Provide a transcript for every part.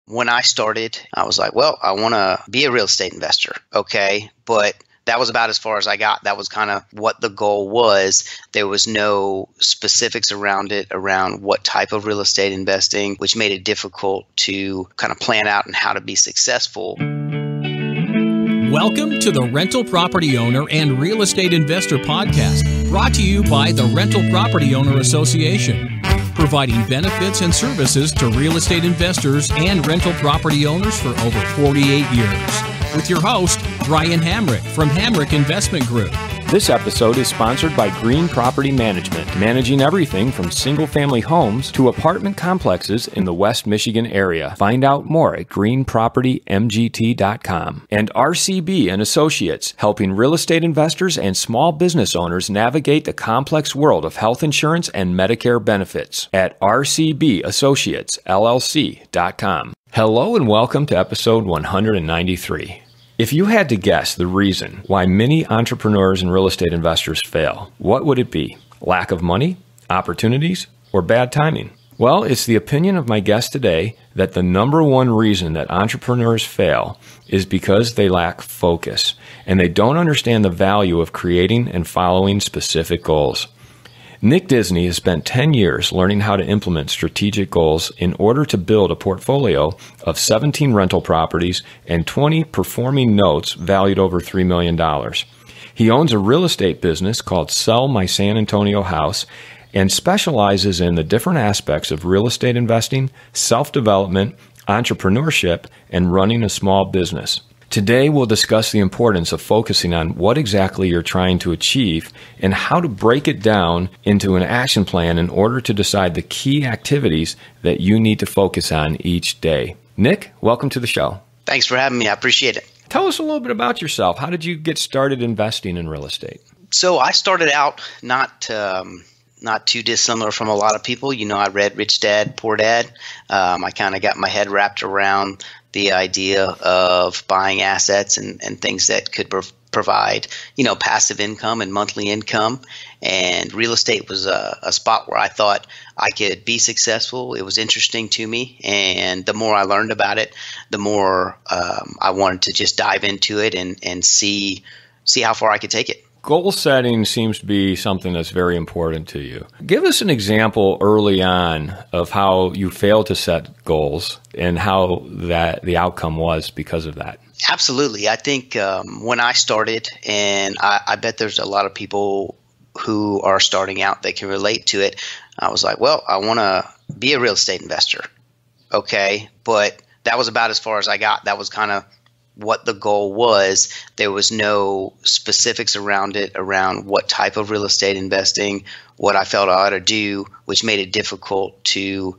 When I started, I was like, well, I want to be a real estate investor. Okay. But that was about as far as I got. That was kind of what the goal was. There was no specifics around it, around what type of real estate investing, which made it difficult to kind of plan out and how to be successful. Welcome to the Rental Property Owner and Real Estate Investor Podcast, brought to you by the Rental Property Owner Association, providing benefits and services to real estate investors and rental property owners for over 48 years. With your host, Brian Hamrick from Hamrick Investment Group. This episode is sponsored by Green Property Management, managing everything from single-family homes to apartment complexes in the West Michigan area. Find out more at greenpropertymgt.com. And RCB & Associates, helping real estate investors and small business owners navigate the complex world of health insurance and Medicare benefits at rcbassociatesllc.com. Hello and welcome to episode 193. If you had to guess the reason why many entrepreneurs and real estate investors fail, what would it be? Lack of money, opportunities, or bad timing? Well, it's the opinion of my guest today that the number one reason that entrepreneurs fail is because they lack focus and they don't understand the value of creating and following specific goals. Nick Disney has spent 10 years learning how to implement strategic goals in order to build a portfolio of 17 rental properties and 20 performing notes valued over $3 million. He owns a real estate business called Sell My San Antonio House and specializes in the different aspects of real estate investing, self-development, entrepreneurship, and running a small business. Today, we'll discuss the importance of focusing on what exactly you're trying to achieve and how to break it down into an action plan in order to decide the key activities that you need to focus on each day. Nick, welcome to the show. Thanks for having me. I appreciate it. Tell us a little bit about yourself. How did you get started investing in real estate? So I started out not too dissimilar from a lot of people. You know, I read Rich Dad, Poor Dad. I kind of got my head wrapped around the idea of buying assets and things that could provide, passive income and monthly income. And real estate was a spot where I thought I could be successful. It was interesting to me. And the more I learned about it, the more I wanted to just dive into it and see how far I could take it. Goal setting seems to be something that's very important to you. Give us an example early on of how you failed to set goals and how the outcome was because of that. Absolutely. I think when I started, and I bet there's a lot of people who are starting out that can relate to it, I was like, well, I want to be a real estate investor. Okay. But that was about as far as I got. That was kind of what the goal was. There was no specifics around it, around what type of real estate investing, what I felt I ought to do, which made it difficult to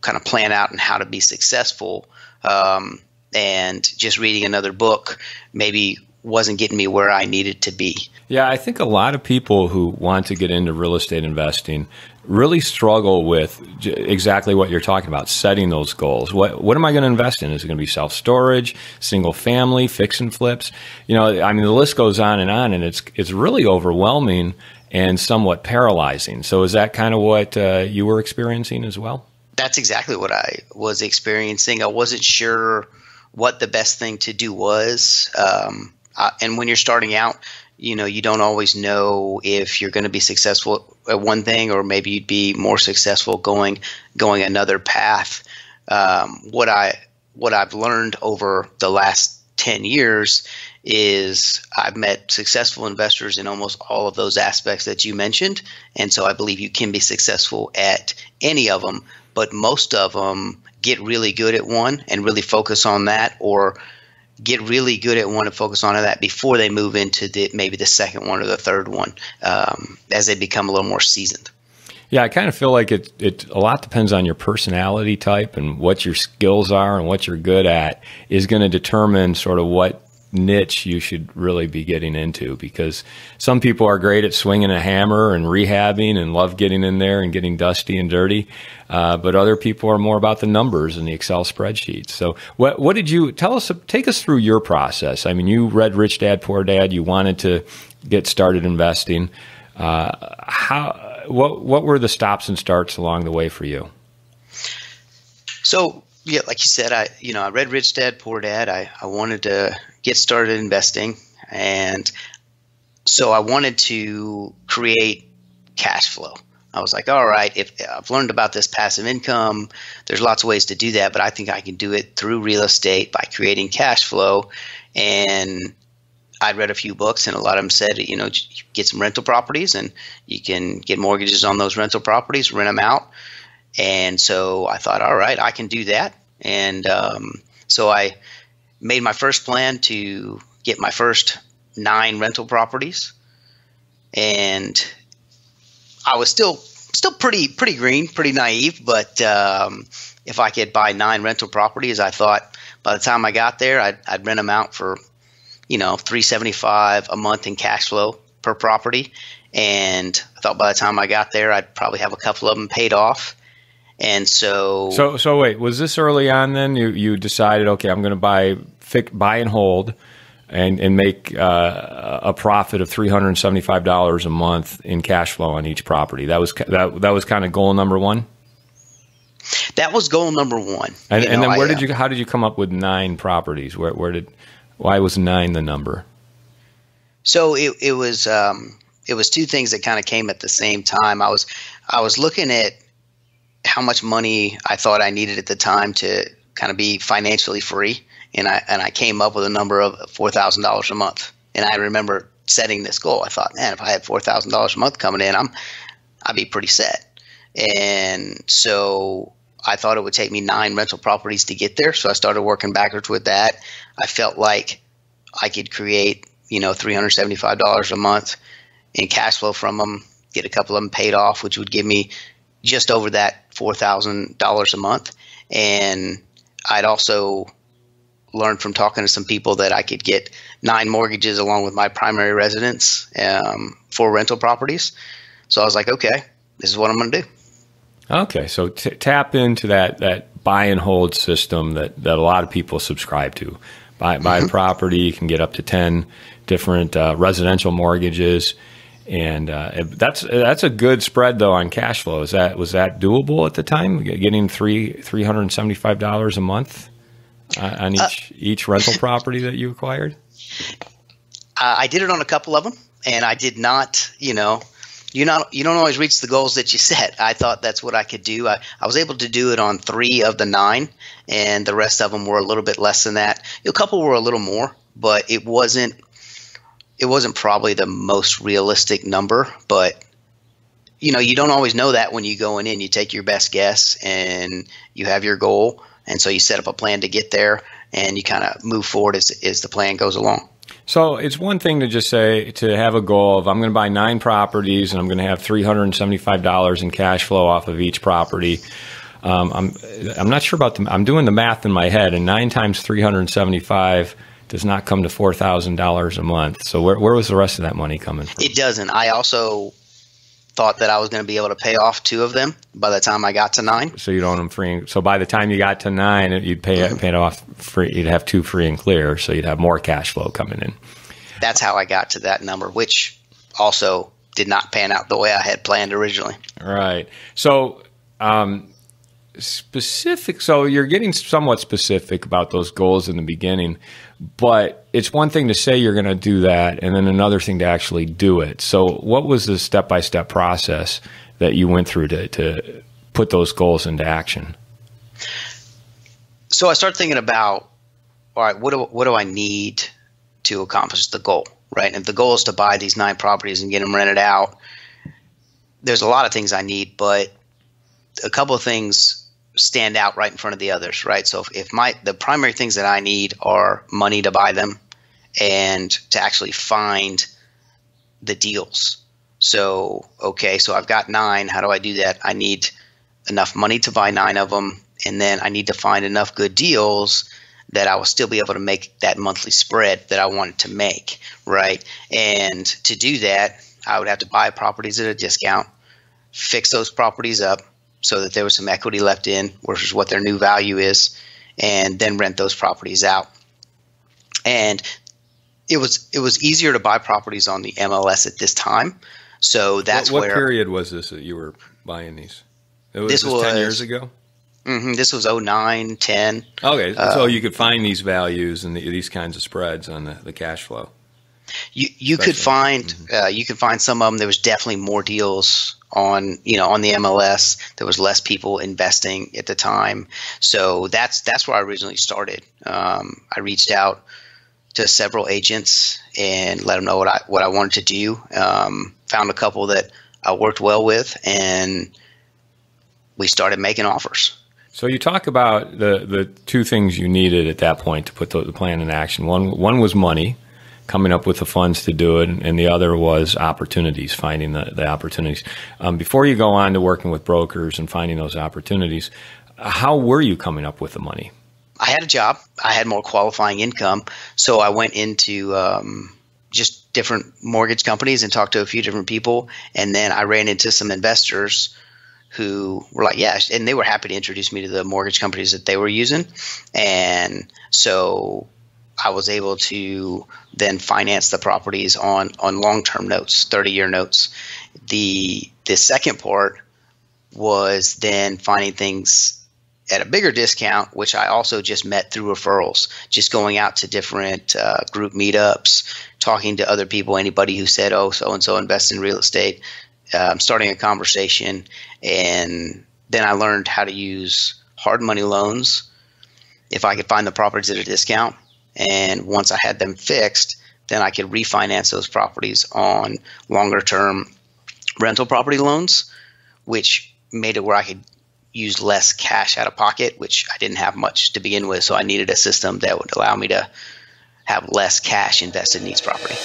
kind of plan out and how to be successful. And just reading another book maybe wasn't getting me where I needed to be. Yeah, I think a lot of people who want to get into real estate investing really struggle with exactly what you're talking about, setting those goals. What am I going to invest in? Is it going to be self-storage, single family, fix and flips? The list goes on, and it's really overwhelming and somewhat paralyzing. So is that kind of what you were experiencing as well? That's exactly what I was experiencing. I wasn't sure what the best thing to do was. And when you're starting out, you don't always know if you're going to be successful at one thing, or maybe you'd be more successful going another path. What I've learned over the last 10 years is I've met successful investors in almost all of those aspects that you mentioned. And so I believe you can be successful at any of them, but most of them get really good at one and really focus on that, or get really good at one and focus on that before they move into maybe the second one or the third one, as they become a little more seasoned. Yeah, I kind of feel like it a lot depends on your personality type, and what your skills are and what you're good at is going to determine sort of what niche you should really be getting into, because some people are great at swinging a hammer and rehabbing and love getting in there and getting dusty and dirty, but other people are more about the numbers and the Excel spreadsheets. So what did you tell us? Take us through your process. I mean, you read Rich Dad, Poor Dad. You wanted to get started investing. What were the stops and starts along the way for you? So Yeah, like you said, I read Rich Dad Poor Dad. I wanted to get started investing, and so I wanted to create cash flow. I was like, all right, if I've learned about this passive income, there's lots of ways to do that, but I think I can do it through real estate by creating cash flow. And I'd read a few books, and a lot of them said, get some rental properties, and you can get mortgages on those rental properties, rent them out. And so I thought, all right, I can do that. And so I made my first plan to get my first 9 rental properties. And I was still pretty green, pretty naive, but if I could buy 9 rental properties, I thought by the time I got there, I'd rent them out for $375 a month in cash flow per property. And I thought by the time I got there, I'd probably have a couple of them paid off. And so wait, was this early on then? You decided, okay, I'm going to buy and hold and make a profit of $375 a month in cash flow on each property. That was kind of goal number one? That was goal number one. And then how did you come up with 9 properties? Why was 9 the number? So it was 2 things that kind of came at the same time. I was looking at how much money I thought I needed at the time to kind of be financially free, and I came up with a number of $4,000 a month. And I remember setting this goal. I thought, man, if I had $4,000 a month coming in, I'd be pretty set. And so I thought it would take me 9 rental properties to get there. So I started working backwards with that. I felt like I could create, $375 a month in cash flow from them, get a couple of them paid off, which would give me just over that $4,000 a month. And I'd also learned from talking to some people that I could get 9 mortgages along with my primary residence for rental properties. So I was like, okay, this is what I'm going to do. Okay, so tap into that buy and hold system that a lot of people subscribe to. Buy a property, you can get up to 10 different residential mortgages, and that's a good spread though on cash flow. Was that doable at the time? Getting $375 a month on each rental property that you acquired? I did it on a couple of them, and I did not. You don't always reach the goals that you set. I thought that's what I could do. I was able to do it on 3 of the 9, and the rest of them were a little bit less than that. A couple were a little more, but it wasn't probably the most realistic number. But you don't always know that when you go in. You take your best guess, and you have your goal, and so you set up a plan to get there, and you kind of move forward as the plan goes along. So it's one thing to just say, to have a goal of, I'm going to buy 9 properties and I'm going to have $375 in cash flow off of each property. I'm not sure about I'm doing the math in my head, and 9 times 375 does not come to $4,000 a month. So where was the rest of that money coming from? It doesn't. I also thought that I was going to be able to pay off 2 of them by the time I got to 9. So you'd own them free. So by the time you got to 9, you'd pay it off free. You'd have 2 free and clear. So you'd have more cash flow coming in. That's how I got to that number, which also did not pan out the way I had planned originally. Right. So specific. So you're getting somewhat specific about those goals in the beginning, but it's one thing to say you're going to do that, and then another thing to actually do it. So what was the step-by-step process that you went through to put those goals into action? So I started thinking about, all right, what do I need to accomplish the goal, right? And if the goal is to buy these 9 properties and get them rented out, there's a lot of things I need, but a couple of things stand out right in front of the others, right? So if the primary things that I need are money to buy them and to actually find the deals. So, okay, so I've got 9. How do I do that? I need enough money to buy 9 of them, and then I need to find enough good deals that I will still be able to make that monthly spread that I wanted to make, right? And to do that, I would have to buy properties at a discount, fix those properties up so that there was some equity left in versus what their new value is, and then rent those properties out. And it was easier to buy properties on the MLS at this time. So that's what period was this that you were buying these? This was 10 years ago? This was 09, 10. Okay, so you could find these values and these kinds of spreads on the cash flow. You could find you could find some of them. There was definitely more deals on the MLS. There was less people investing at the time, so that's where I originally started. I reached out to several agents and let them know what I wanted to do. Found a couple that I worked well with, and we started making offers. So you talk about the two things you needed at that point to put the plan in action. One was money, coming up with the funds to do it, and the other was opportunities, finding the opportunities. Before you go on to working with brokers and finding those opportunities, how were you coming up with the money? I had a job. I had more qualifying income, so I went into just different mortgage companies and talked to a few different people, and then I ran into some investors who were like, yeah, and they were happy to introduce me to the mortgage companies that they were using, and so I was able to then finance the properties on long-term notes, 30-year notes. The second part was then finding things at a bigger discount, which I also just met through referrals, just going out to different group meetups, talking to other people, anybody who said, oh, so-and-so invests in real estate, starting a conversation. And then I learned how to use hard money loans if I could find the properties at a discount. And once I had them fixed, then I could refinance those properties on longer term rental property loans, which made it where I could use less cash out of pocket, which I didn't have much to begin with. So I needed a system that would allow me to have less cash invested in each property.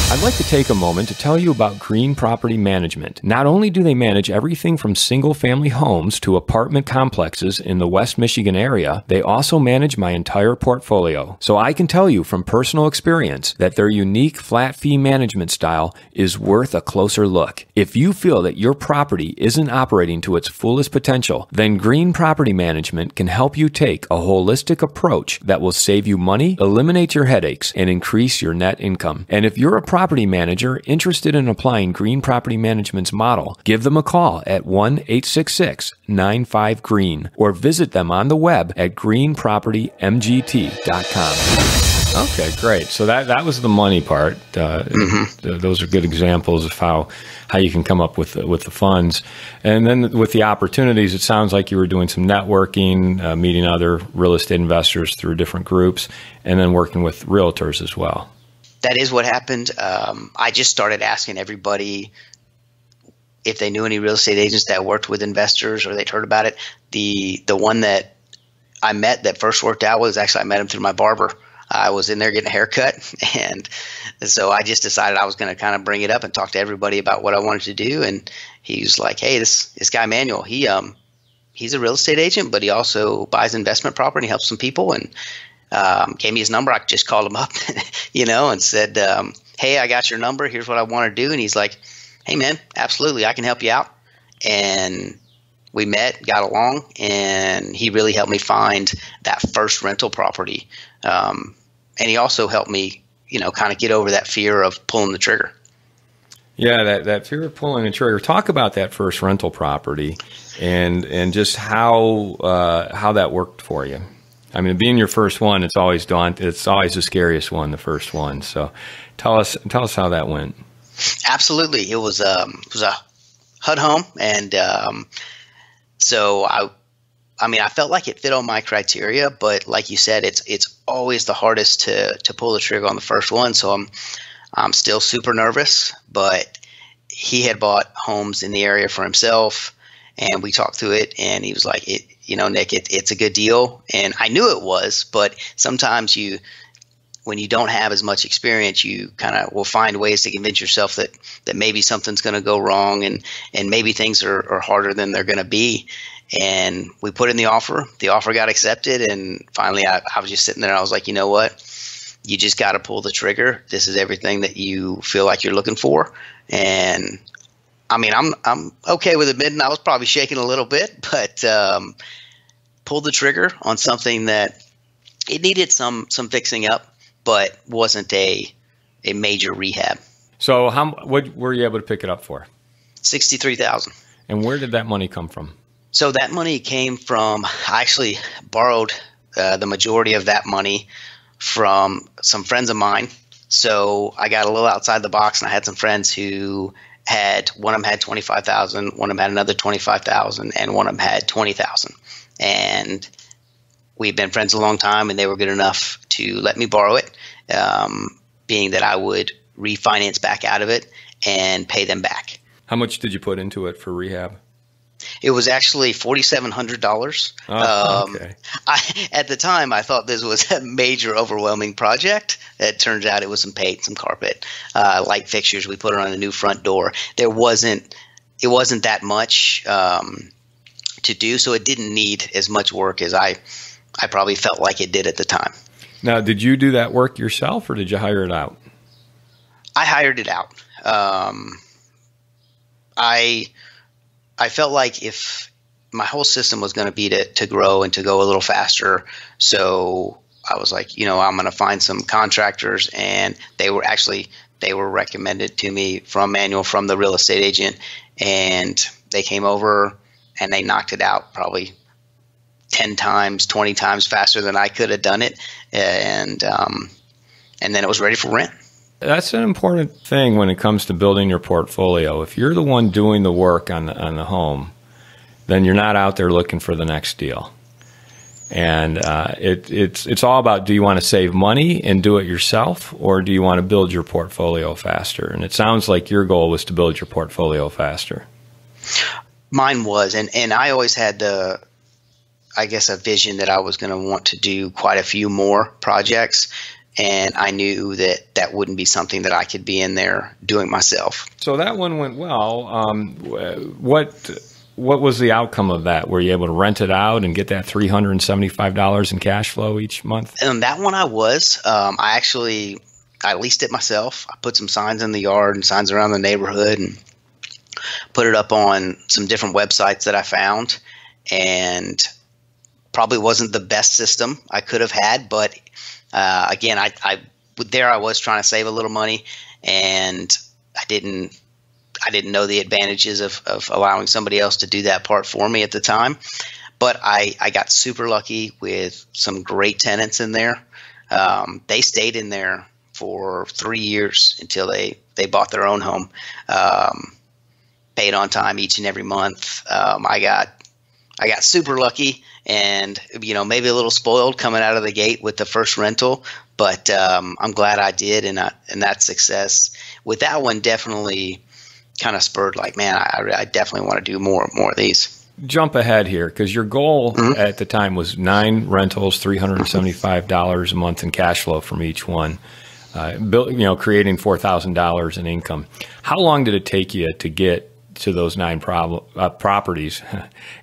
I'd like to take a moment to tell you about Green Property Management. Not only do they manage everything from single-family homes to apartment complexes in the West Michigan area, they also manage my entire portfolio. So I can tell you from personal experience that their unique flat fee management style is worth a closer look. If you feel that your property isn't operating to its fullest potential, then Green Property Management can help you take a holistic approach that will save you money, eliminate your headaches, and increase your net income. And if you're a property manager interested in applying Green Property Management's model, give them a call at 1-866-95-GREEN or visit them on the web at greenpropertymgt.com. Okay, great. So that was the money part. Those are good examples of how you can come up with the funds. And then with the opportunities, it sounds like you were doing some networking, meeting other real estate investors through different groups, and then working with realtors as well. That is what happened. I just started asking everybody if they knew any real estate agents that worked with investors or they'd heard about it. The one that I met that first worked out was actually I met him through my barber. I was in there getting a haircut, and so I just decided I was going to kind of bring it up and talk to everybody about what I wanted to do. And he was like, "Hey, this guy Manuel, he's a real estate agent, but he also buys investment property, helps some people." And gave me his number. I just called him up, and said, "Hey, I got your number. Here's what I want to do." And he's like, "Hey, man, absolutely, I can help you out." And we met, got along, and he really helped me find that first rental property. And he also helped me, kind of get over that fear of pulling the trigger. Yeah, that fear of pulling the trigger. Talk about that first rental property and just how that worked for you. I mean, being your first one, it's always daunting. It's always the scariest one, the first one. So, tell us how that went. Absolutely, it was a HUD home, and so I felt like it fit all my criteria. But like you said, it's always the hardest to pull the trigger on the first one. So I'm still super nervous. But he had bought homes in the area for himself, and we talked through it, and he was like, Nick, it's a good deal. And I knew it was, but sometimes when you don't have as much experience, you kind of will find ways to convince yourself that maybe something's going to go wrong and maybe things are harder than they're going to be. And we put in the offer. The offer got accepted, and finally I was just sitting there and I was like, you know what? You just got to pull the trigger. This is everything that you feel like you're looking for. And I'm okay with admitting I was probably shaking a little bit, but pulled the trigger on something that it needed some fixing up, but wasn't a major rehab. So what were you able to pick it up for? $63,000. And where did that money come from? So that money came from, I actually borrowed the majority of that money from some friends of mine. So I got a little outside the box, and I had some friends who one of them had 25,000, one of them had another 25,000, and one of them had 20,000. And we've been friends a long time, and they were good enough to let me borrow it, being that I would refinance back out of it and pay them back. How much did you put into it for rehab? It was actually $4,700. Okay. At the time, I thought this was a major, overwhelming project. It turns out it was some paint, some carpet, light fixtures. We put it on a new front door. It wasn't that much to do, so it didn't need as much work as I probably felt like it did at the time. Now, did you do that work yourself, or did you hire it out? I hired it out. I felt like if my whole system was going to be to grow and to go a little faster, so I was like, I'm going to find some contractors, and they were recommended to me from Manuel, from the real estate agent, and they came over and they knocked it out probably 10 times, 20 times faster than I could have done it, and then it was ready for rent. That's an important thing when it comes to building your portfolio. If you're the one doing the work on the home, then you're not out there looking for the next deal. And it's all about, do you want to save money and do it yourself, or do you want to build your portfolio faster? And it sounds like your goal was to build your portfolio faster. Mine was, and I always had a vision that I was going to want to do quite a few more projects. And I knew that wouldn't be something that I could be in there doing myself. So that one went well. What was the outcome of that? Were you able to rent it out and get that $375 in cash flow each month? And that one I was. I leased it myself. I put some signs in the yard and signs around the neighborhood, and put it up on some different websites that I found. And probably wasn't the best system I could have had, but again, I was trying to save a little money, and I didn't know the advantages of allowing somebody else to do that part for me at the time. But I got super lucky with some great tenants in there. They stayed in there for 3 years until they bought their own home. Paid on time each and every month. I got super lucky, and maybe a little spoiled coming out of the gate with the first rental, but I'm glad I did, and that success with that one definitely kind of spurred, like, man, I definitely want to do more of these. Jump ahead here, because your goal at the time was 9 rentals, $375 a month in cash flow from each one, creating $4,000 in income. How long did it take you to get to those 9 properties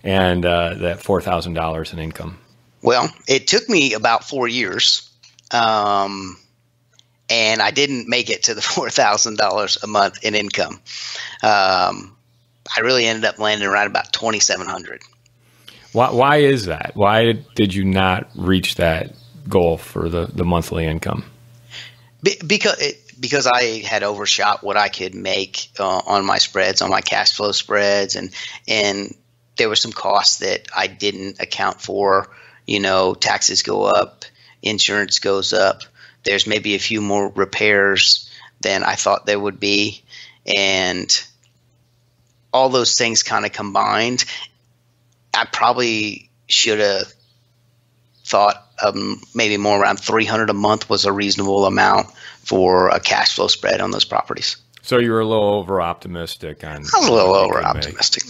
and that $4,000 in income? Well, it took me about 4 years, and I didn't make it to the $4,000 a month in income. I really ended up landing around about $2,700. Why is that? Why did you not reach that goal for the monthly income? Because I had overshot what I could make on my spreads, on my cash flow spreads, and there were some costs that I didn't account for. Taxes go up, insurance goes up. There's maybe a few more repairs than I thought there would be, and all those things kind of combined. I probably should have thought maybe more around $300 a month was a reasonable amount for a cash flow spread on those properties. So you were a little over-optimistic on... I was a little over-optimistic.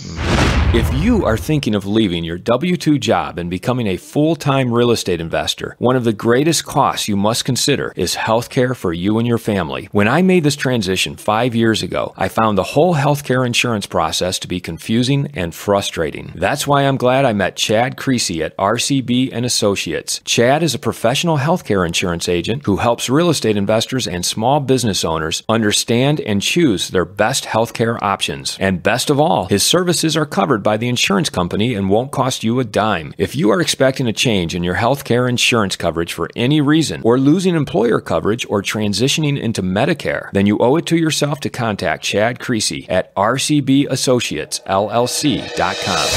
If you are thinking of leaving your W-2 job and becoming a full-time real estate investor, one of the greatest costs you must consider is healthcare for you and your family. When I made this transition 5 years ago, I found the whole healthcare insurance process to be confusing and frustrating. That's why I'm glad I met Chad Creasy at RCB and Associates. Chad is a professional healthcare insurance agent who helps real estate investors and small business owners understand and choose their best healthcare options. And best of all, his services are covered by the insurance company and won't cost you a dime. If you are expecting a change in your healthcare insurance coverage for any reason, or losing employer coverage, or transitioning into Medicare, then you owe it to yourself to contact Chad Creasy at rcbassociatesllc.com.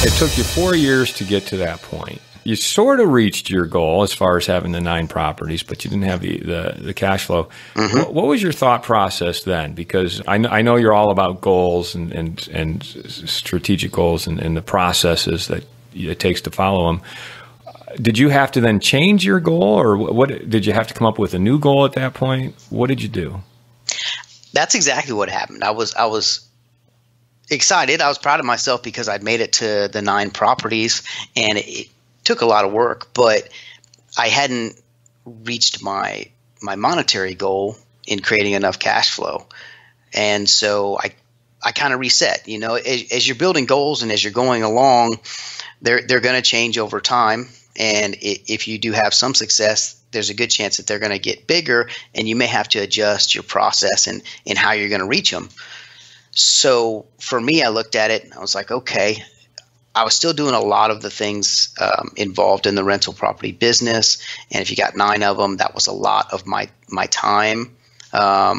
It took you 4 years to get to that point. You sort of reached your goal as far as having the 9 properties, but you didn't have the cash flow. Mm-hmm. What was your thought process then? Because I know you're all about goals and strategic goals and the processes that it takes to follow them. Did you have to then change your goal, or what? Did you have to come up with a new goal at that point? What did you do? That's exactly what happened. I was excited. I was proud of myself because I'd made it to the 9 properties, and it took a lot of work, but I hadn't reached my monetary goal in creating enough cash flow. And so I kind of reset, as you're building goals and as you're going along, they're going to change over time. And if you do have some success, there's a good chance that they're going to get bigger, and you may have to adjust your process and how you're going to reach them. So for me, I looked at it and I was like, okay, I was still doing a lot of the things involved in the rental property business. And if you got 9 of them, that was a lot of my time. I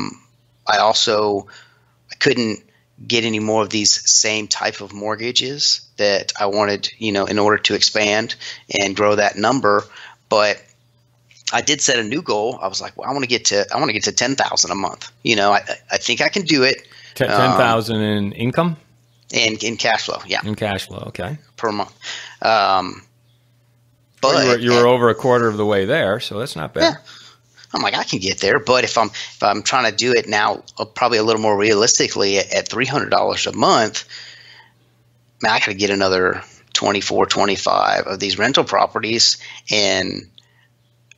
couldn't get any more of these same type of mortgages that I wanted, in order to expand and grow that number. But I did set a new goal. I was like, well, I want to get to 10,000 a month. I think I can do it. 10,000 in income? In cash flow, yeah. In cash flow, okay. Per month. But you were over a quarter of the way there, so that's not bad. Yeah. I'm like, I can get there, but if I'm trying to do it now, probably a little more realistically at $300 a month, man, I could get another 24, 25 of these rental properties, and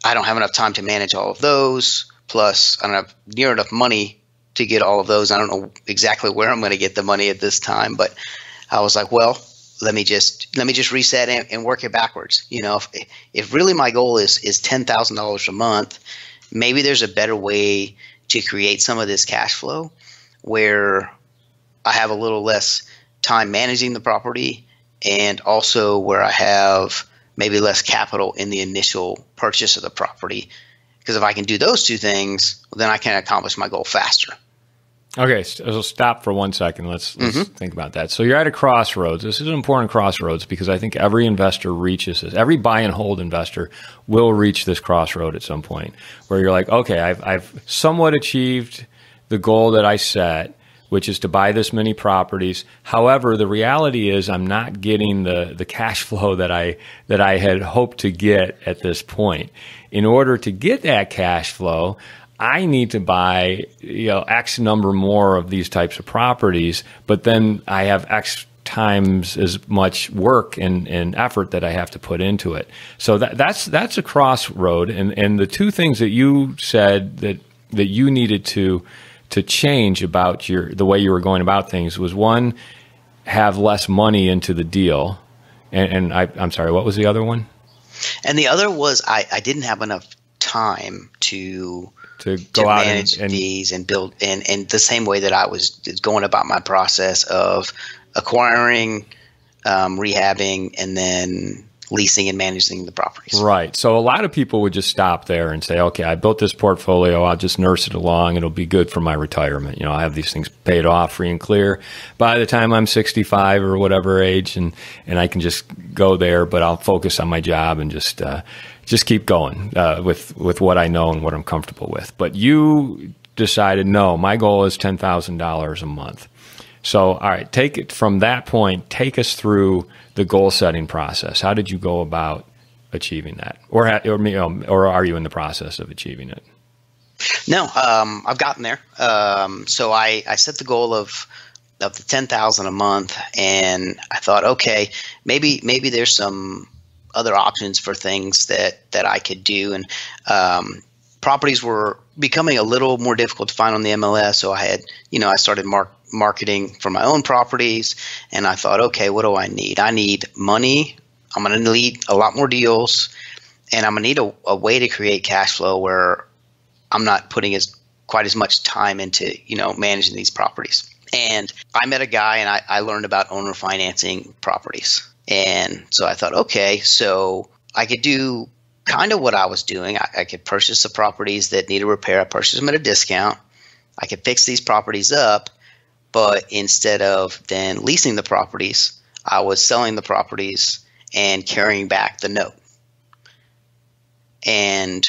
I don't have enough time to manage all of those. Plus, I don't have near enough money to get all of those. I don't know exactly where I'm going to get the money at this time, but I was like, well, let me just reset and work it backwards. If really my goal is $10,000 a month, maybe there's a better way to create some of this cash flow where I have a little less time managing the property, and also where I have maybe less capital in the initial purchase of the property. Because if I can do those two things, then I can accomplish my goal faster. Okay, so stop for 1 second. Let's think about that. So you're at a crossroads. This is an important crossroads because I think every investor reaches this. Every buy and hold investor will reach this crossroad at some point where you're like, okay, I've somewhat achieved the goal that I set, which is to buy this many properties. However, the reality is I'm not getting the cash flow that I had hoped to get at this point. In order to get that cash flow, I need to buy X number more of these types of properties, but then I have X times as much work and effort that I have to put into it. So that's a crossroad. And the two things that you said that you needed to change about the way you were going about things was, one, have less money into the deal. And I'm sorry, what was the other one? And the other was I didn't have enough time to go out manage these and build and the same way that I was going about my process of acquiring, rehabbing, and then leasing and managing the properties. Right. So a lot of people would just stop there and say, okay, I built this portfolio. I'll just nurse it along. It'll be good for my retirement. I'll have these things paid off free and clear by the time I'm 65 or whatever age, and I can just go there, but I'll focus on my job and just keep going with what I know and what I'm comfortable with. But you decided, no, my goal is $10,000 a month. So, all right, take it from that point, take us through the goal setting process. How did you go about achieving that? Or are you in the process of achieving it? No, I've gotten there. So I set the goal of the $10,000 a month, and I thought, okay, maybe there's some other options for things that I could do. And properties were becoming a little more difficult to find on the MLS. So I had, I started marketing for my own properties, and I thought, okay, what do I need? I need money. I'm going to need a lot more deals, and I'm going to need a way to create cash flow where I'm not putting as quite as much time into, managing these properties. And I met a guy and I learned about owner financing properties. And so I thought, okay, so I could do kind of what I was doing. I could purchase the properties that needed repair. I purchased them at a discount. I could fix these properties up, but instead of then leasing the properties, I was selling the properties and carrying back the note. And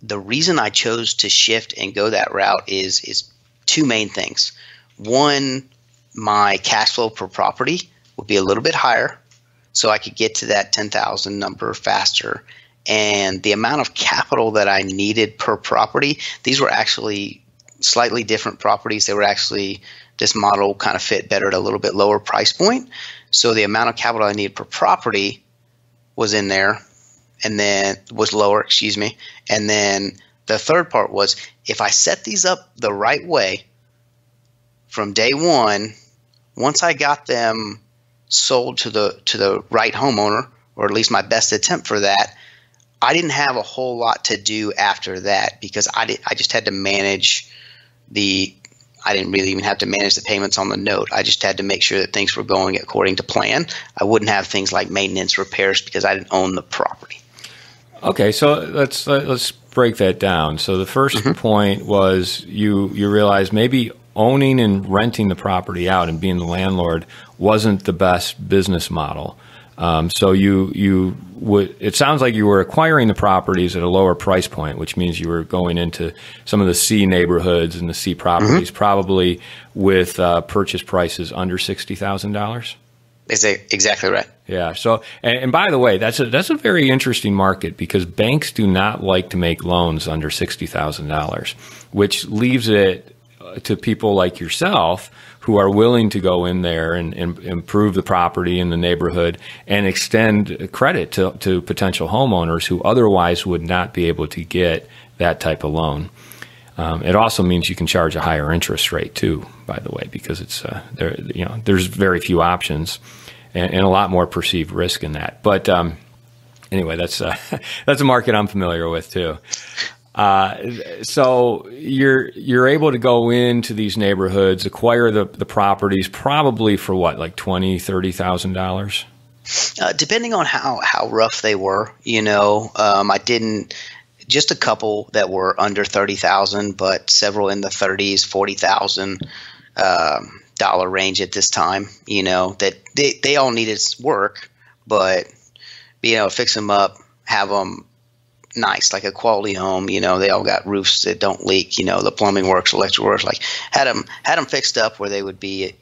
the reason I chose to shift and go that route is two main things. One, my cash flow per property would be a little bit higher, so I could get to that 10,000 number faster. And the amount of capital that I needed per property, these were actually slightly different properties. They were actually, this model kind of fit better at a little bit lower price point. So the amount of capital I needed per property was in there, and then was lower, And then the third part was, if I set these up the right way from day one, once I got them sold to the right homeowner, or at least my best attempt for that, I didn't have a whole lot to do after that, because I just had to manage I didn't really even have to manage the payments on the note. I just had to make sure that things were going according to plan. I wouldn't have things like maintenance, repairs, because I didn't own the property. Okay, so let's break that down. So the first point was you realized maybe owning and renting the property out and being the landlord wasn't the best business model. So it sounds like you were acquiring the properties at a lower price point, which means you were going into some of the C neighborhoods and the C properties, probably with purchase prices under $60,000. Is exactly right. Yeah. So, and by the way, that's a very interesting market, because banks do not like to make loans under $60,000, which leaves it to people like yourself who are willing to go in there and improve the property in the neighborhood and extend credit to potential homeowners who otherwise would not be able to get that type of loan. It also means you can charge a higher interest rate too, by the way, because it's there's very few options and a lot more perceived risk in that. But anyway, that's a market I'm familiar with too. So you're able to go into these neighborhoods, acquire the properties, probably for what, like $20,000-$30,000? Depending on how rough they were, I didn't. Just a couple that were under $30,000, but several in the 30s, $40,000 dollar range at this time. That they all needed work, but fix them up, have them nice, like a quality home. They all got roofs that don't leak. The plumbing works, electric works. Like had them fixed up where they would be,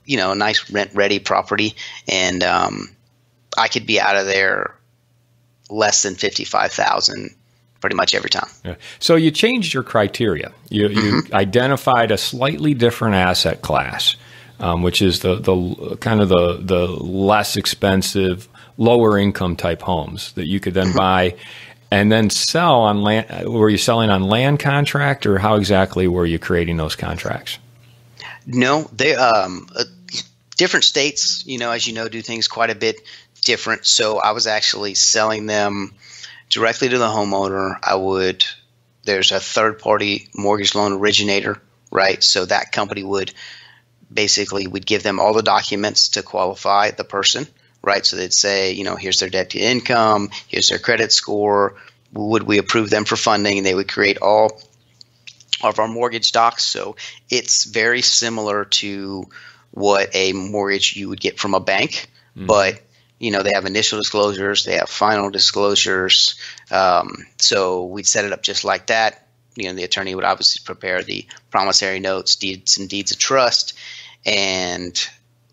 a nice rent ready property, and I could be out of there less than $55,000. Pretty much every time. Yeah. So you changed your criteria. You identified a slightly different asset class, which is the kind of the less expensive, lower income type homes that you could then buy and then sell on land. Were you selling on land contract, or how exactly were you creating those contracts? No, they different states, as you know, do things quite a bit different. So I was actually selling them directly to the homeowner. There's a third party mortgage loan originator, right? So that company would give them all the documents to qualify the person, right? So they'd say, here's their debt to income, here's their credit score. Would we approve them for funding? And they would create all of our mortgage docs. So it's very similar to what a mortgage you would get from a bank, but they have initial disclosures, they have final disclosures. So we'd set it up just like that. The attorney would obviously prepare the promissory notes, deeds and deeds of trust, and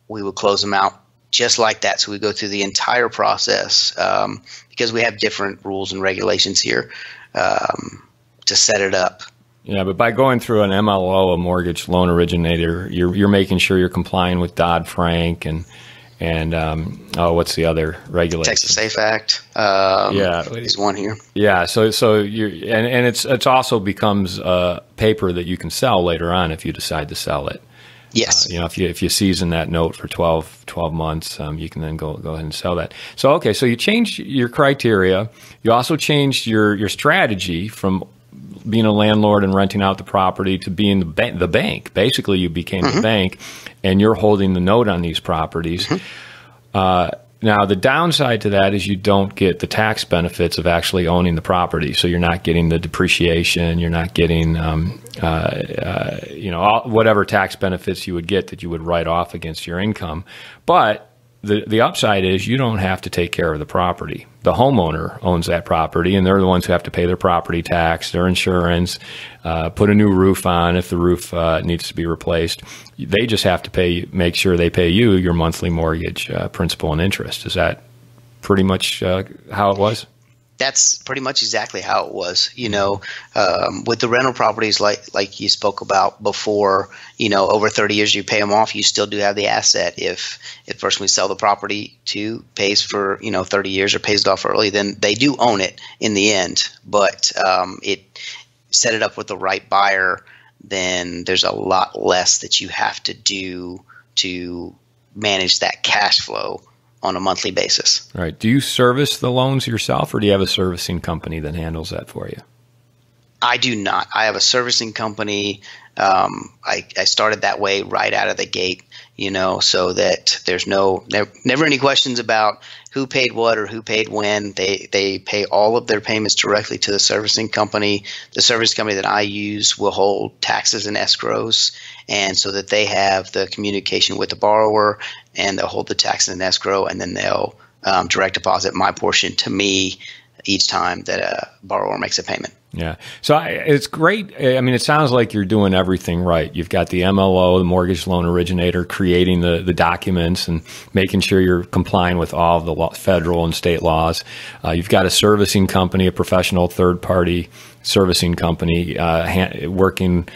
we would close them out just like that. So we go through the entire process because we have different rules and regulations here to set it up. Yeah, but by going through an MLO, a mortgage loan originator, you're making sure you're complying with Dodd-Frank and what's the other regulation? Texas Safe Act. Is one here. Yeah, so you and it's also becomes paper that you can sell later on if you decide to sell it. Yes. If you season that note for 12 months, you can then go ahead and sell that. So okay, so you changed your criteria. You also changed your strategy from being a landlord and renting out the property to being the bank. Basically, you became the bank, and you're holding the note on these properties. Now, the downside to that is you don't get the tax benefits of actually owning the property. So you're not getting the depreciation. You're not getting, whatever tax benefits you would get that you would write off against your income. But the upside is you don't have to take care of the property. The homeowner owns that property, and they're the ones who have to pay their property tax, their insurance, put a new roof on if the roof needs to be replaced. They just have to make sure they pay you your monthly mortgage principal and interest. Is that pretty much how it was? That's pretty much exactly how it was. With the rental properties, like you spoke about before, over 30 years you pay them off, you still do have the asset. If the person we sell the property to pays for 30 years or pays it off early, then they do own it in the end. But set it up with the right buyer, then there's a lot less that you have to do to manage that cash flow on a monthly basis. All right. Do you service the loans yourself, or do you have a servicing company that handles that for you? I do not. I have a servicing company. I started that way right out of the gate, so that there's never any questions about who paid what or who paid when. They pay all of their payments directly to the servicing company. The service company that I use will hold taxes and escrows, and so that they have the communication with the borrower, and they'll hold the taxes and escrow, and then they'll direct deposit my portion to me each time that a borrower makes a payment. Yeah. So it's great. I mean, it sounds like you're doing everything right. You've got the MLO, the mortgage loan originator, creating the documents and making sure you're complying with all of the federal and state laws. You've got a servicing company, a professional third-party servicing company working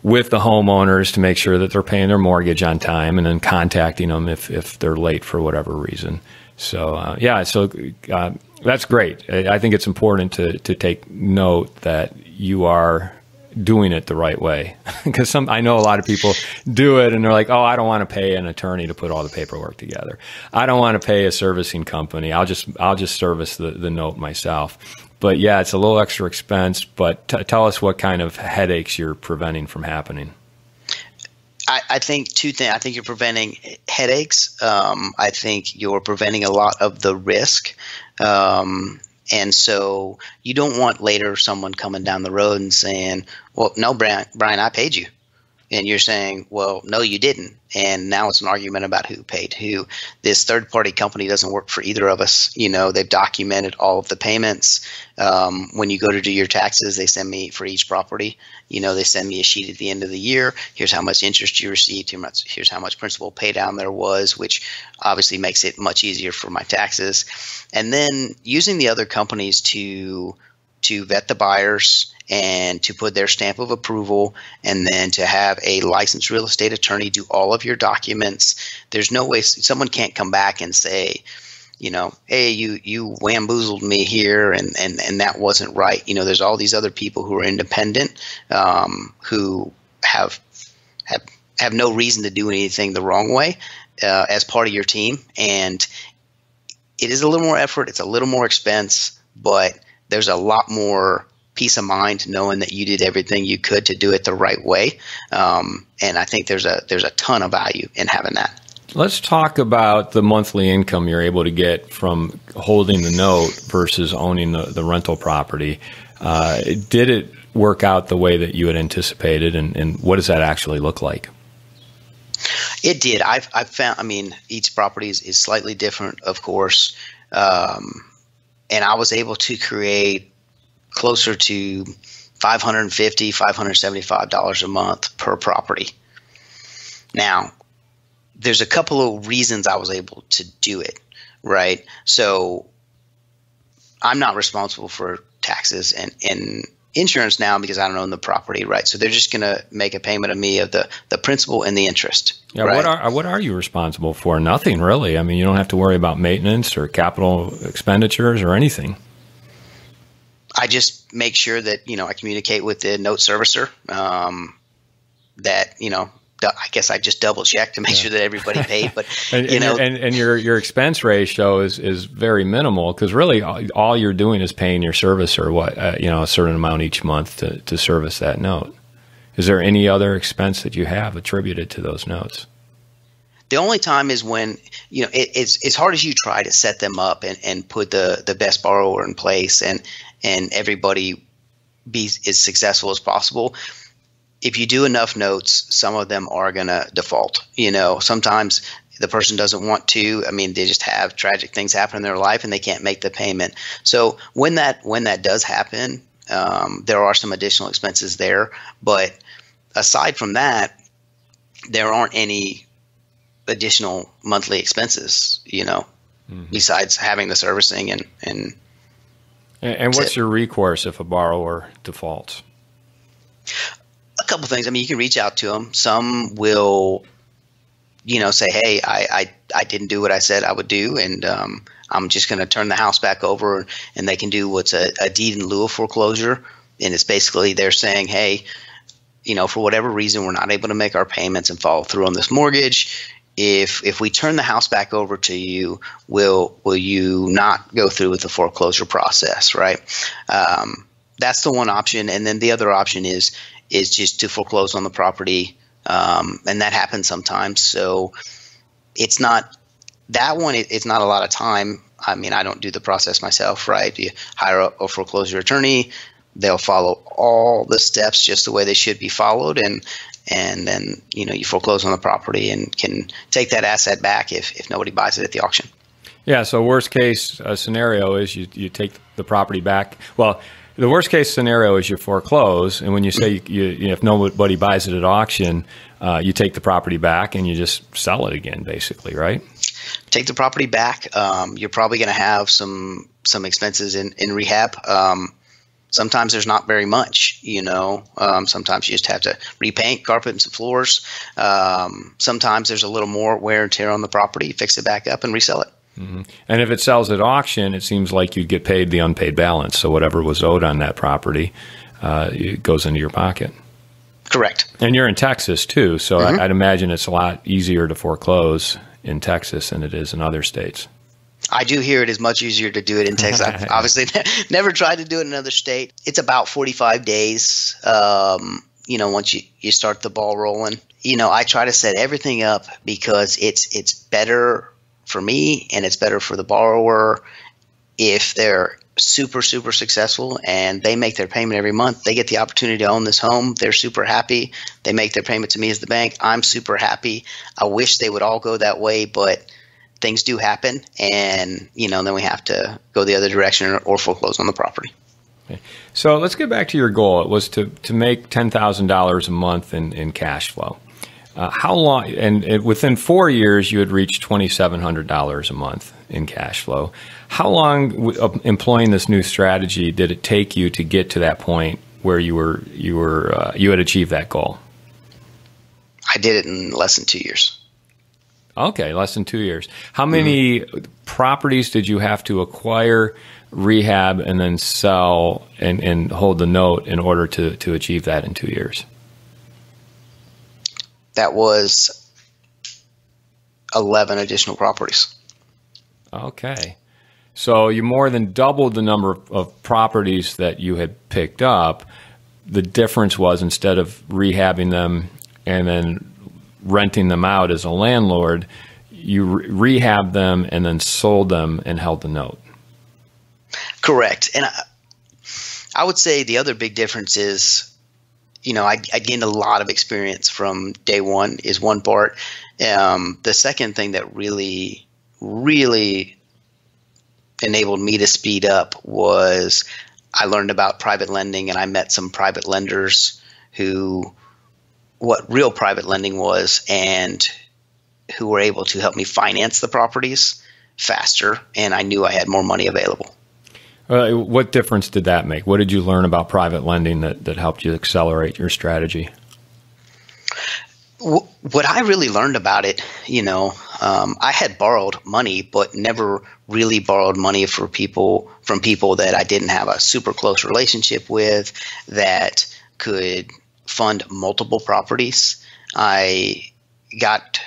with the homeowners to make sure that they're paying their mortgage on time, and then contacting them if they're late for whatever reason. So, that's great. I think it's important to take note that you are doing it the right way, because I know a lot of people do it and they're like, oh, I don't want to pay an attorney to put all the paperwork together. I don't want to pay a servicing company. I'll just service the note myself. But yeah, it's a little extra expense, but tell us what kind of headaches you're preventing from happening. I think two things. I think you're preventing headaches. I think you're preventing a lot of the risk. And so you don't want later someone coming down the road and saying, well, no, Brian, I paid you. And you're saying, well, no, you didn't. And now it's an argument about who paid who. This third-party company doesn't work for either of us. They've documented all of the payments. When you go to do your taxes, they send me for each property. They send me a sheet at the end of the year. Here's how much interest you received. Here's how much principal pay down there was, which obviously makes it much easier for my taxes. And then using the other companies to vet the buyers and to put their stamp of approval, and then to have a licensed real estate attorney do all of your documents. There's no way someone can't come back and say, hey, you wamboozled me here, and that wasn't right. There's all these other people who are independent, who have no reason to do anything the wrong way as part of your team. And it is a little more effort. It's a little more expense, but there's a lot more peace of mind knowing that you did everything you could to do it the right way. And I think there's a ton of value in having that. Let's talk about the monthly income you're able to get from holding the note versus owning the rental property. Did it work out the way that you had anticipated, and what does that actually look like? It did. I've found, each property is slightly different, of course. And I was able to create closer to $550, $575 a month per property. Now, there's a couple of reasons I was able to do it, right? So I'm not responsible for taxes and insurance now because I don't own the property, right? So they're just going to make a payment of me of the principal and the interest. Yeah, right? What are you responsible for? Nothing really. You don't have to worry about maintenance or capital expenditures or anything. I just make sure that, I communicate with the note servicer, that, I guess I just double check to make sure that everybody paid. But and your expense ratio is very minimal, because really all you're doing is paying your servicer a certain amount each month to service that note. Is there any other expense that you have attributed to those notes? The only time is when, it's as hard as you try to set them up and put the best borrower in place and everybody be as successful as possible. If you do enough notes, some of them are going to default. Sometimes the person doesn't want to. I mean, they just have tragic things happen in their life and they can't make the payment. So when that does happen, there are some additional expenses there. But aside from that, there aren't any additional monthly expenses, besides having the servicing and what's your recourse if a borrower defaults? A couple things. I mean, you can reach out to them. Some will, say, hey, I didn't do what I said I would do, and I'm just going to turn the house back over, and they can do what's a deed in lieu of foreclosure. And it's basically they're saying, hey, for whatever reason, we're not able to make our payments and follow through on this mortgage. If we turn the house back over to you, will you not go through with the foreclosure process, right? That's the one option. And then the other option is just to foreclose on the property, and that happens sometimes. So it's not that one. It's not a lot of time. I mean, I don't do the process myself, right? You hire a foreclosure attorney. They'll follow all the steps just the way they should be followed, and then you foreclose on the property and can take that asset back if nobody buys it at the auction. Yeah. So worst case scenario is you take the property back. Well, the worst case scenario is you foreclose, and when you say if nobody buys it at auction, you take the property back and you just sell it again, basically, right? Take the property back. You're probably going to have some expenses in rehab. Sometimes there's not very much, sometimes you just have to repaint, carpet, and some floors. Sometimes there's a little more wear and tear on the property, fix it back up and resell it. Mm-hmm. And if it sells at auction, it seems like you'd get paid the unpaid balance. So whatever was owed on that property, it goes into your pocket. Correct. And you're in Texas too, so I'd imagine it's a lot easier to foreclose in Texas than it is in other states. I do hear it is much easier to do it in Texas. I've obviously never tried to do it in another state. It's about 45 days, once you start the ball rolling. I try to set everything up because it's better for me and it's better for the borrower if they're super, super successful and they make their payment every month. They get the opportunity to own this home. They're super happy. They make their payment to me as the bank. I'm super happy. I wish they would all go that way, but things do happen, and then we have to go the other direction or foreclose on the property. Okay. So let's get back to your goal. It was to make $10,000 a month in cash flow. How long? And within 4 years, you had reached $2,700 a month in cash flow. How long employing this new strategy did it take you to get to that point where you had achieved that goal? I did it in less than 2 years. Okay, less than 2 years. How many properties did you have to acquire, rehab, and then sell and hold the note in order to achieve that in 2 years? That was 11 additional properties. Okay. So you more than doubled the number of properties that you had picked up. The difference was instead of rehabbing them and then renting them out as a landlord, you rehabbed them and then sold them and held the note. Correct. And I would say the other big difference is, I gained a lot of experience from day one is one part. The second thing that really, really enabled me to speed up was I learned about private lending, and I met some private lenders what real private lending was and who were able to help me finance the properties faster, and I knew I had more money available. What difference did that make? What did you learn about private lending that helped you accelerate your strategy? What I really learned about it, I had borrowed money, but never really borrowed money from people that I didn't have a super close relationship with that could fund multiple properties. I got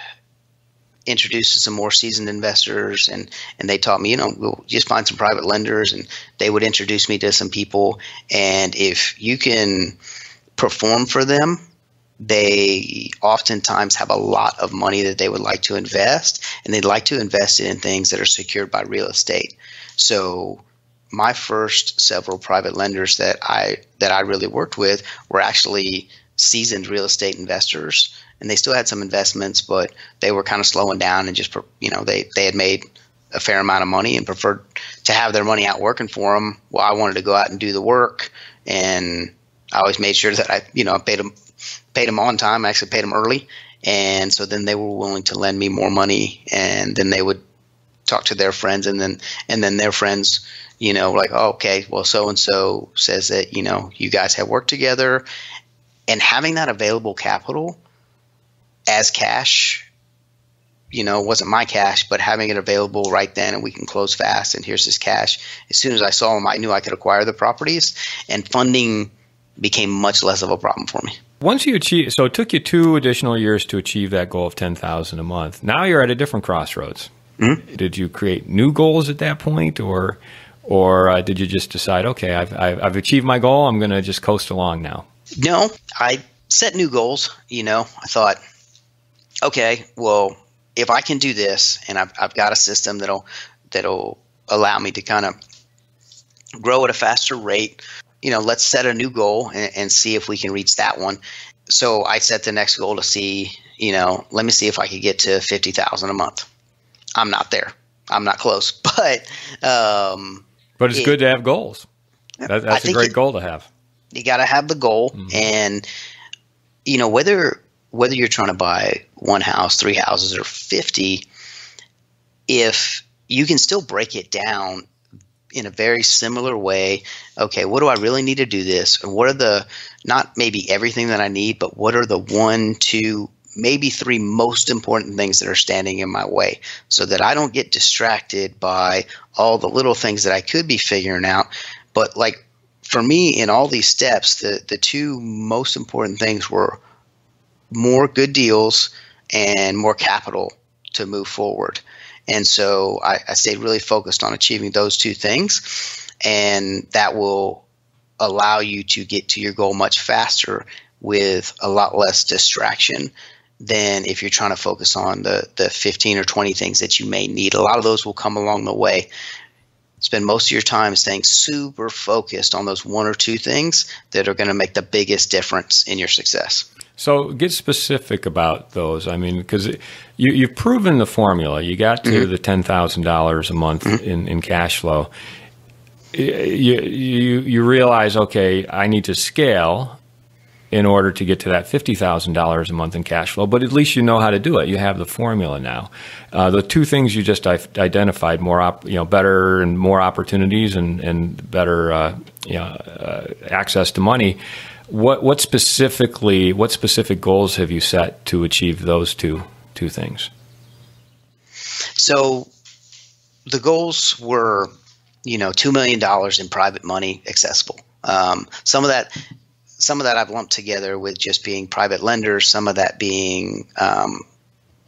introduced to some more seasoned investors, and they taught me, we'll just find some private lenders, and they would introduce me to some people. And if you can perform for them, they oftentimes have a lot of money that they would like to invest, and they'd like to invest it in things that are secured by real estate. So my first several private lenders that I really worked with were actually seasoned real estate investors, and they still had some investments, but they were kind of slowing down and just, they had made a fair amount of money and preferred to have their money out working for them. Well, I wanted to go out and do the work, and I always made sure that I paid them on time. I actually paid them early, and so then they were willing to lend me more money, and then they would talk to their friends, and then their friends, were like, oh, okay, well, so and so says that you guys have worked together, and having that available capital as cash, wasn't my cash, but having it available right then, and we can close fast, and here's this cash. As soon as I saw them, I knew I could acquire the properties, and funding became much less of a problem for me. Once you achieve, so it took you 2 additional years to achieve that goal of $10,000 a month. Now you're at a different crossroads. Mm-hmm. Did you create new goals at that point, or did you just decide, okay, I've achieved my goal, I'm going to just coast along now? No, I set new goals. I thought, okay, well, if I can do this, and I've got a system that'll allow me to kind of grow at a faster rate, let's set a new goal and see if we can reach that one. So I set the next goal to see, let me see if I could get to $50,000 a month. I'm not there. I'm not close, but it's good to have goals. That's a great goal to have. You got to have the goal, mm-hmm. And whether you're trying to buy one house, 3 houses, or 50, if you can still break it down in a very similar way. Okay, what do I really need to do this? And what are not maybe everything that I need, but what are the 1, 2, maybe 3 most important things that are standing in my way, so that I don't get distracted by all the little things that I could be figuring out. But like for me, in all these steps, the 2 most important things were more good deals and more capital to move forward. And so I stayed really focused on achieving those 2 things, and that will allow you to get to your goal much faster with a lot less distraction than if you're trying to focus on the 15 or 20 things that you may need. A lot of those will come along the way. Spend most of your time staying super focused on those 1 or 2 things that are going to make the biggest difference in your success. So get specific about those. I mean, because you've proven the formula. You got to mm-hmm. the $10,000 a month mm-hmm. in cash flow. You realize, okay, I need to scale in order to get to that $50,000 a month in cash flow, but at least you know how to do it. You have the formula now. The 2 things you just identified, better and more opportunities and better access to money. What specific goals have you set to achieve those two things? So the goals were, $2 million in private money accessible. Some of that I've lumped together with just being private lenders, some of that being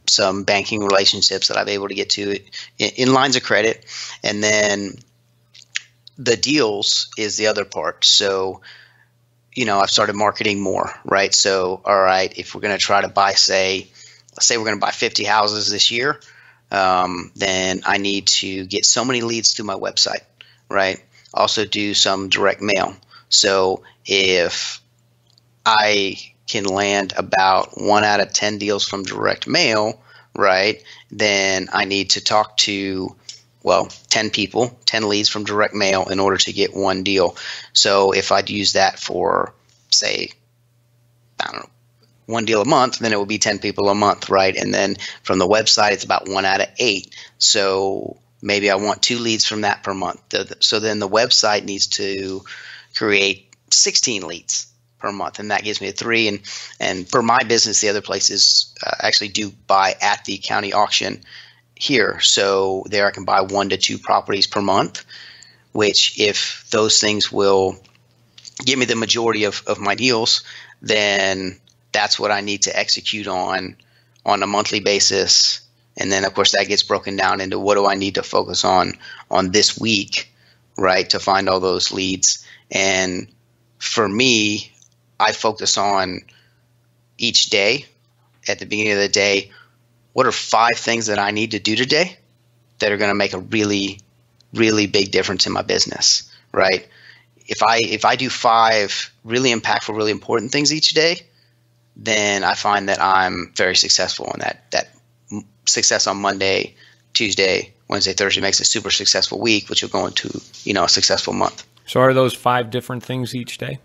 some banking relationships that I've able to get to in lines of credit. And then the deals is the other part. So, I've started marketing more, right? So, all right, if we're going to try to buy, let's say we're going to buy 50 houses this year, then I need to get so many leads through my website, right? Also do some direct mail. So if I can land about 1 out of 10 deals from direct mail, right, then I need to talk to 10 people, 10 leads from direct mail in order to get 1 deal. So if I'd use that for, say, 1 deal a month, then it would be 10 people a month, right? And then from the website, it's about 1 out of 8. So maybe I want 2 leads from that per month. So then the website needs to create 16 leads per month, and that gives me a 3. And for my business, the other places actually do buy at the county auction here. So there I can buy 1 to 2 properties per month, which if those things will give me the majority of my deals, then that's what I need to execute on a monthly basis. And then, of course, that gets broken down into what do I need to focus on this week, right, to find all those leads. And for me, I focus on each day. At the beginning of the day, what are 5 things that I need to do today that are going to make a really, really big difference in my business, right? If I do 5 really impactful, really important things each day, then I find that I'm very successful, and that success on Monday, Tuesday, Wednesday, Thursday makes a super successful week, which will go into, a successful month. So are those 5 different things each day?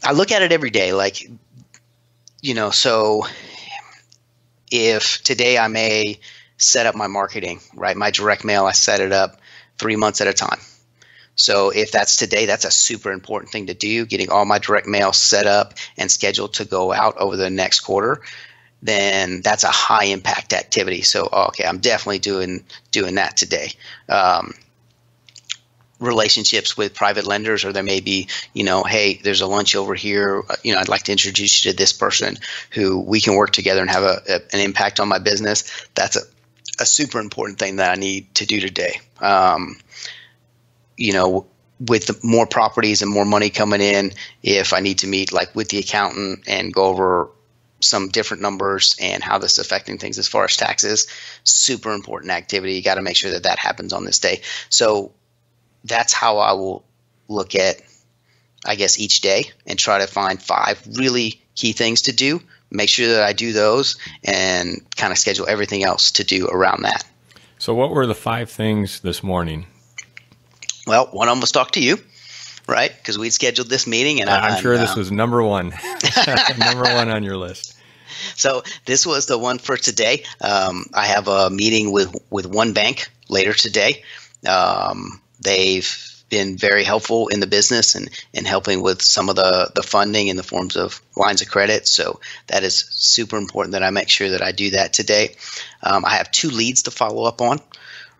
I look at it every day. Like, so if today I may set up my marketing, right? My direct mail, I set it up 3 months at a time. So if that's today, that's a super important thing to do, getting all my direct mail set up and scheduled to go out over the next quarter, then that's a high impact activity. So, okay, I'm definitely doing that today. Relationships with private lenders, or there may be, hey, there's a lunch over here. I'd like to introduce you to this person who we can work together and have an impact on my business. That's a super important thing that I need to do today. With the more properties and more money coming in, if I need to meet like with the accountant and go over some different numbers and how this is affecting things as far as taxes, super important activity. You got to make sure that happens on this day. So that's how I will look at, I guess, each day and try to find 5 really key things to do, make sure that I do those, and kind of schedule everything else to do around that. So what were the 5 things this morning? Well, one of them was talk to you, right? Because we'd scheduled this meeting. And I'm sure this was number 1. Number 1 on your list. So this was the one for today. I have a meeting with one bank later today. They've been very helpful in the business and helping with some of the funding in the forms of lines of credit. So that is super important that I make sure that I do that today. I have 2 leads to follow up on,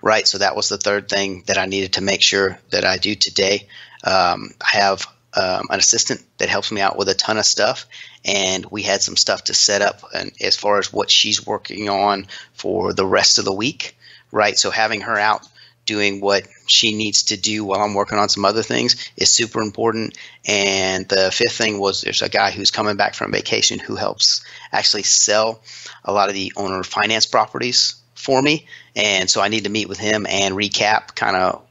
right? So that was the third thing that I needed to make sure that I do today. I have an assistant that helps me out with a ton of stuff, and we had some stuff to set up and as far as what she's working on for the rest of the week, right? So having her out doing what she needs to do while I'm working on some other things is super important. And the 5th thing was there's a guy who's coming back from vacation who helps actually sell a lot of the owner finance properties for me. And so I need to meet with him and recap kind of,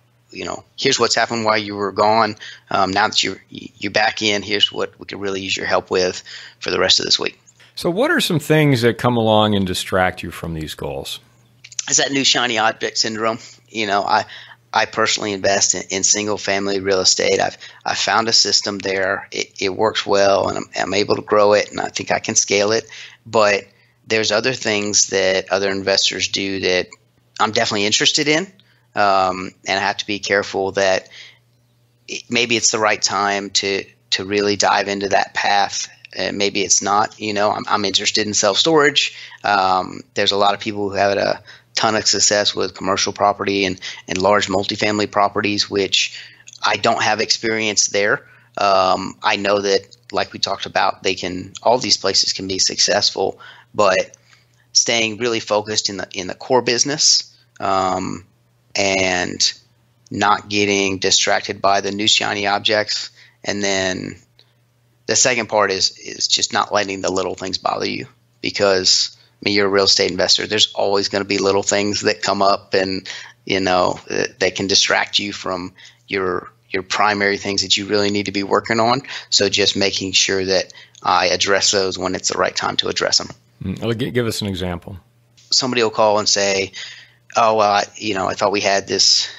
here's what's happened while you were gone. Now that you're back in, here's what we could really use your help with for the rest of this week. So what are some things that come along and distract you from these goals? Is that new shiny object syndrome? I personally invest in single family real estate. I've found a system there. It works well, and I'm able to grow it, and I think I can scale it. But there's other things that other investors do that I'm definitely interested in, and I have to be careful that maybe it's the right time to really dive into that path. Maybe it's not. I'm interested in self-storage. There's a lot of people who have a ton of success with commercial property and large multifamily properties, which I don't have experience there. I know that, like we talked about, all these places can be successful, but staying really focused in the core business, and not getting distracted by the new shiny objects. And then the second part is just not letting the little things bother you, because you're a real estate investor. There's always going to be little things that come up, and that can distract you from your primary things that you really need to be working on. So just making sure that I address those when it's the right time to address them. Give us an example. Somebody will call and say, "Oh, well, I thought we had this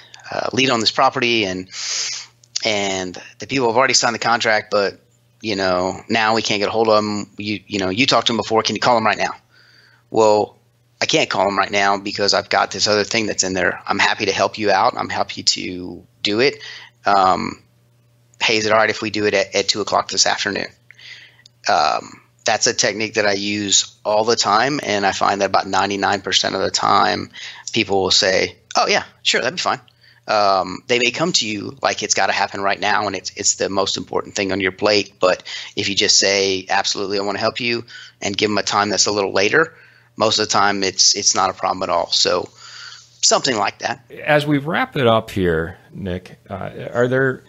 lead on this property, and the people have already signed the contract, but now we can't get a hold of them. You talked to them before. Can you call them right now?" Well, I can't call them right now because I've got this other thing that's in there. I'm happy to help you out. I'm happy to do it. Hey, is it all right if we do it at 2 o'clock this afternoon? That's a technique that I use all the time, and I find that about 99% of the time people will say, "Oh, yeah, sure, that'd be fine." They may come to you like it's got to happen right now, and it's the most important thing on your plate. But if you just say, absolutely, I want to help you, and give them a time that's a little later, most of the time it's not a problem at all. So something like that. As we wrap it up here, Nick, are there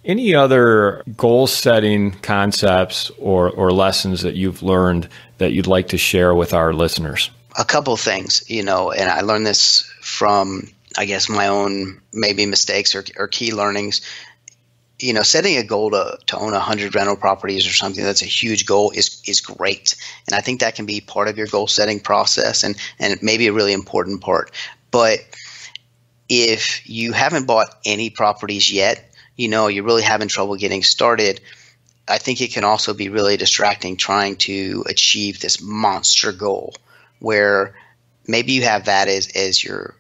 any other goal-setting concepts or lessons that you've learned that you'd like to share with our listeners? A couple of things, and I learned this from, I guess, my own maybe mistakes or key learnings. Setting a goal to own 100 rental properties or something that's a huge goal is great. And I think that can be part of your goal setting process and maybe a really important part. But if you haven't bought any properties yet, you're really having trouble getting started, I think it can also be really distracting trying to achieve this monster goal where maybe you have that as your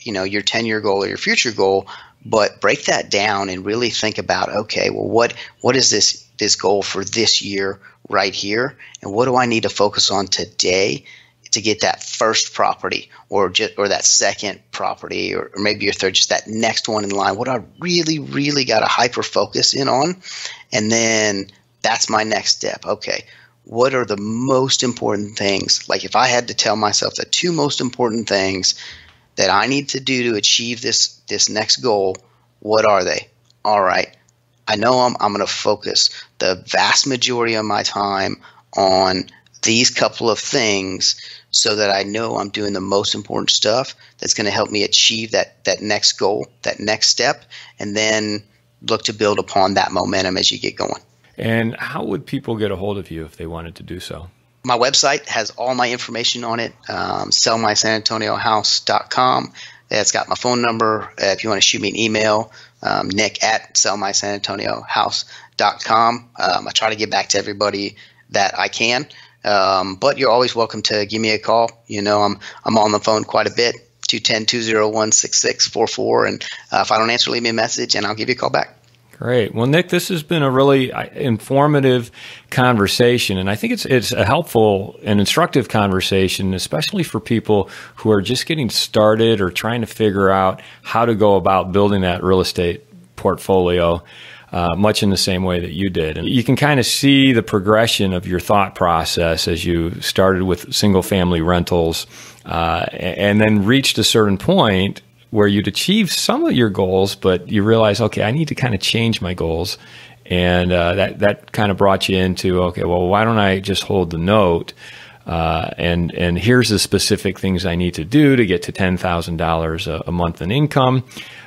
10-year goal or your future goal, but break that down and really think about, okay, well, what is this goal for this year right here, and what do I need to focus on today to get that first property or that second property or maybe your third, just that next one in line? What I really, really got to hyper focus in on, and then that's my next step. Okay, what are the most important things? Like if I had to tell myself the two most important things that I need to do to achieve this next goal, what are they? All right, I know I'm going to focus the vast majority of my time on these couple of things so that I know I'm doing the most important stuff that's going to help me achieve that next goal, that next step, and then look to build upon that momentum as you get going. And how would people get a hold of you if they wanted to do so? My website has all my information on it, sellmysanantoniohouse.com. It's got my phone number. If you want to shoot me an email, nick@sellmysanantoniohouse.com. I try to get back to everybody that I can, but you're always welcome to give me a call. I'm on the phone quite a bit, 210-201-6644, and if I don't answer, leave me a message, and I'll give you a call back. Great. Well, Nick, this has been a really informative conversation, and I think it's a helpful and instructive conversation, especially for people who are just getting started or trying to figure out how to go about building that real estate portfolio, much in the same way that you did. And you can kind of see the progression of your thought process as you started with single-family rentals and then reached a certain point where you'd achieved some of your goals, but you realize, okay, I need to kind of change my goals. And that kind of brought you into, okay, well, why don't I just hold the note? And here's the specific things I need to do to get to $10,000 a month in income.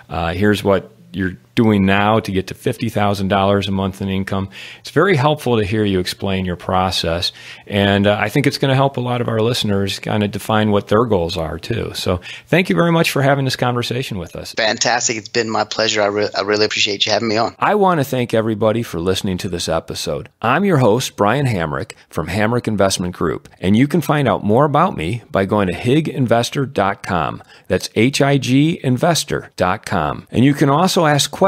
Here's what you're doing now to get to $50,000 a month in income. It's very helpful to hear you explain your process. And I think it's going to help a lot of our listeners kind of define what their goals are too. So thank you very much for having this conversation with us. Fantastic. It's been my pleasure. I really appreciate you having me on. I want to thank everybody for listening to this episode. I'm your host, Brian Hamrick from Hamrick Investment Group. And you can find out more about me by going to higinvestor.com. That's higinvestor.com. And you can also ask questions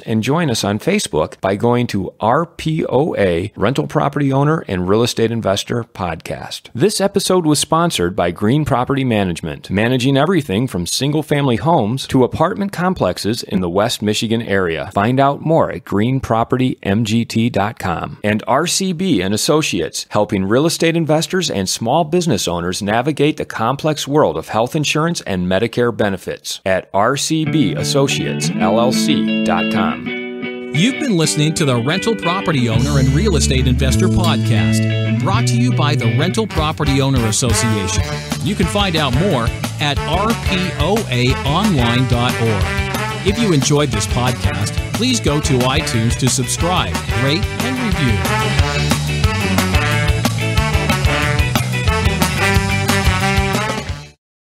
and join us on Facebook by going to RPOA, Rental Property Owner and Real Estate Investor Podcast. This episode was sponsored by Green Property Management, managing everything from single-family homes to apartment complexes in the West Michigan area. Find out more at greenpropertymgt.com. And RCB and Associates, helping real estate investors and small business owners navigate the complex world of health insurance and Medicare benefits at rcbassociatesllc.com. You've been listening to the Rental Property Owner and Real Estate Investor Podcast, brought to you by the Rental Property Owner Association. You can find out more at rpoaonline.org. If you enjoyed this podcast, please go to iTunes to subscribe, rate, and review.